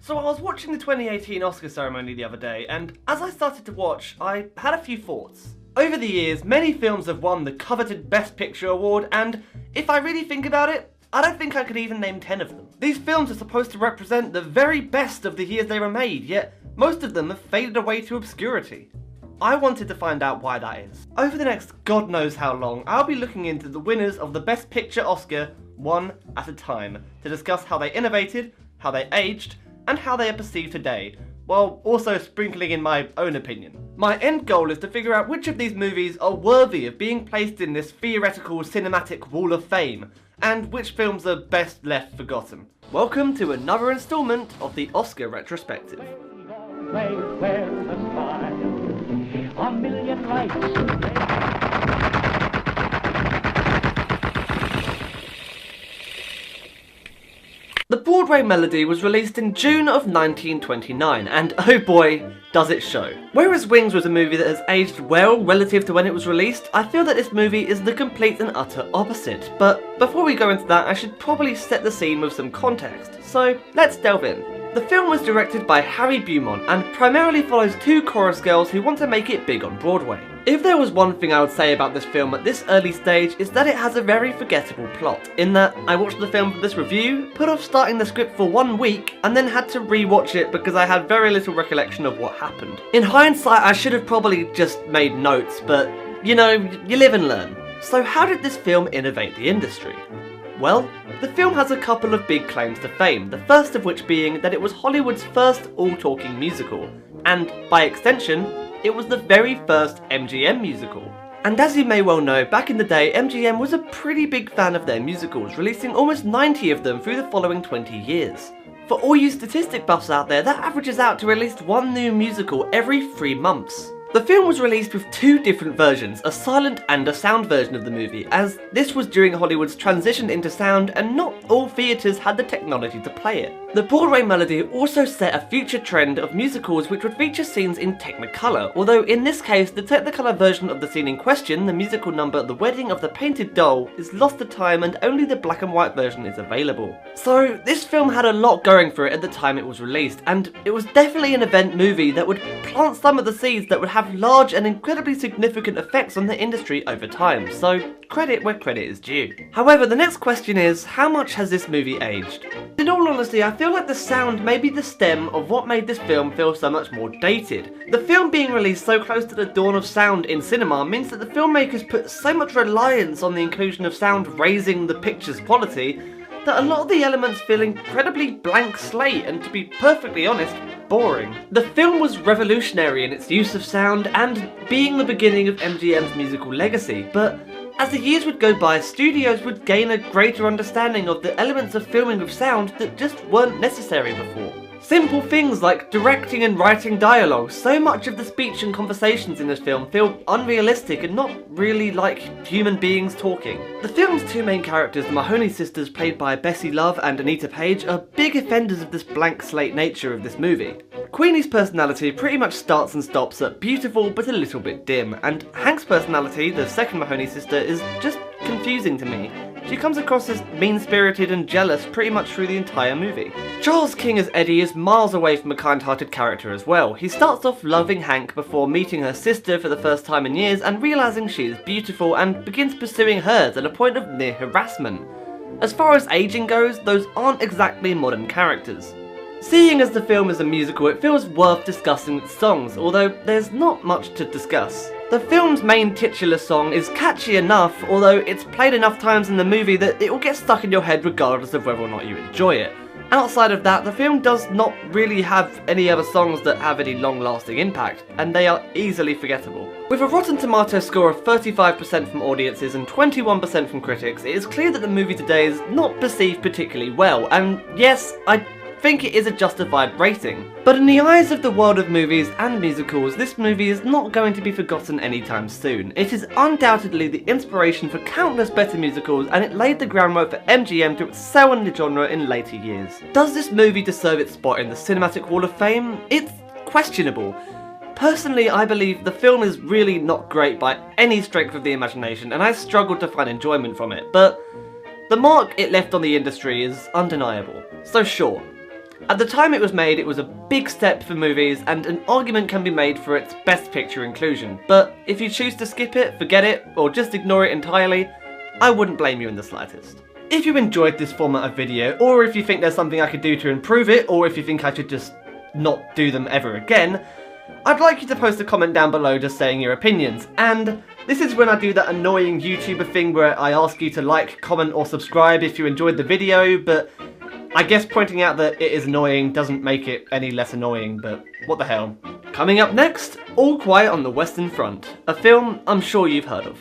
So I was watching the 2018 Oscar ceremony the other day, and as I started to watch, I had a few thoughts. Over the years, many films have won the coveted Best Picture award, and if I really think about it, I don't think I could even name 10 of them. These films are supposed to represent the very best of the years they were made, yet most of them have faded away to obscurity. I wanted to find out why that is. Over the next God knows how long, I'll be looking into the winners of the Best Picture Oscar one at a time to discuss how they innovated, how they aged, and how they are perceived today, while also sprinkling in my own opinion. My end goal is to figure out which of these movies are worthy of being placed in this theoretical cinematic wall of fame, and which films are best left forgotten. Welcome to another instalment of the Oscar Retrospective. A million lights. The Broadway Melody was released in June of 1929, and oh boy, does it show. Whereas Wings was a movie that has aged well relative to when it was released, I feel that this movie is the complete and utter opposite. But before we go into that, I should probably set the scene with some context, so let's delve in. The film was directed by Harry Beaumont and primarily follows two chorus girls who want to make it big on Broadway. If there was one thing I would say about this film at this early stage, is that it has a very forgettable plot, in that I watched the film for this review, put off starting the script for 1 week, and then had to re-watch it because I had very little recollection of what happened. In hindsight, I should have probably just made notes, but you know, you live and learn. So how did this film innovate the industry? Well, the film has a couple of big claims to fame, the first of which being that it was Hollywood's first all-talking musical, and by extension, it was the very first MGM musical. And as you may well know, back in the day, MGM was a pretty big fan of their musicals, releasing almost 90 of them through the following 20 years. For all you statistic buffs out there, that averages out to at least one new musical every 3 months. The film was released with 2 different versions, a silent and a sound version of the movie, as this was during Hollywood's transition into sound and not all theatres had the technology to play it. The Broadway Melody also set a future trend of musicals which would feature scenes in Technicolor, although in this case the Technicolor version of the scene in question, the musical number The Wedding of the Painted Doll, is lost to time and only the black and white version is available. So this film had a lot going for it at the time it was released, and it was definitely an event movie that would plant some of the seeds that would have large and incredibly significant effects on the industry over time, so credit where credit is due. However, the next question is, how much has this movie aged? In all honesty, I feel like the sound may be the stem of what made this film feel so much more dated. The film being released so close to the dawn of sound in cinema means that the filmmakers put so much reliance on the inclusion of sound raising the picture's quality that a lot of the elements feel incredibly blank slate and, to be perfectly honest, boring. The film was revolutionary in its use of sound and being the beginning of MGM's musical legacy, but as the years would go by, studios would gain a greater understanding of the elements of filming with sound that just weren't necessary before. Simple things like directing and writing dialogue. So much of the speech and conversations in this film feel unrealistic and not really like human beings talking. The film's 2 main characters, the Mahoney sisters played by Bessie Love and Anita Page, are big offenders of this blank slate nature of this movie. Queenie's personality pretty much starts and stops at beautiful but a little bit dim, and Hank's personality, the second Mahoney sister, is just confusing to me. She comes across as mean-spirited and jealous pretty much through the entire movie. Charles King as Eddie is miles away from a kind-hearted character as well. He starts off loving Hank before meeting her sister for the first time in years and realising she is beautiful and begins pursuing her to the point of near harassment. As far as aging goes, those aren't exactly modern characters. Seeing as the film is a musical, it feels worth discussing its songs, although there's not much to discuss. The film's main titular song is catchy enough, although it's played enough times in the movie that it will get stuck in your head regardless of whether or not you enjoy it. Outside of that, the film does not really have any other songs that have any long-lasting impact, and they are easily forgettable. With a Rotten Tomatoes score of 35% from audiences and 21% from critics, it is clear that the movie today is not perceived particularly well, and yes, I think it is a justified rating. But in the eyes of the world of movies and musicals, this movie is not going to be forgotten anytime soon. It is undoubtedly the inspiration for countless better musicals, and it laid the groundwork for MGM to excel in the genre in later years. Does this movie deserve its spot in the Cinematic Wall of Fame? It's questionable. Personally, I believe the film is really not great by any strength of the imagination, and I struggled to find enjoyment from it, but the mark it left on the industry is undeniable. So sure, At the time it was made, it was a big step for movies, and an argument can be made for its Best Picture inclusion. But if you choose to skip it, forget it, or just ignore it entirely, I wouldn't blame you in the slightest. If you enjoyed this format of video, or if you think there's something I could do to improve it, or if you think I should just not do them ever again, I'd like you to post a comment down below just saying your opinions. And this is when I do that annoying YouTuber thing where I ask you to like, comment or subscribe if you enjoyed the video, but I guess pointing out that it is annoying doesn't make it any less annoying, but what the hell. Coming up next, All Quiet on the Western Front, a film I'm sure you've heard of.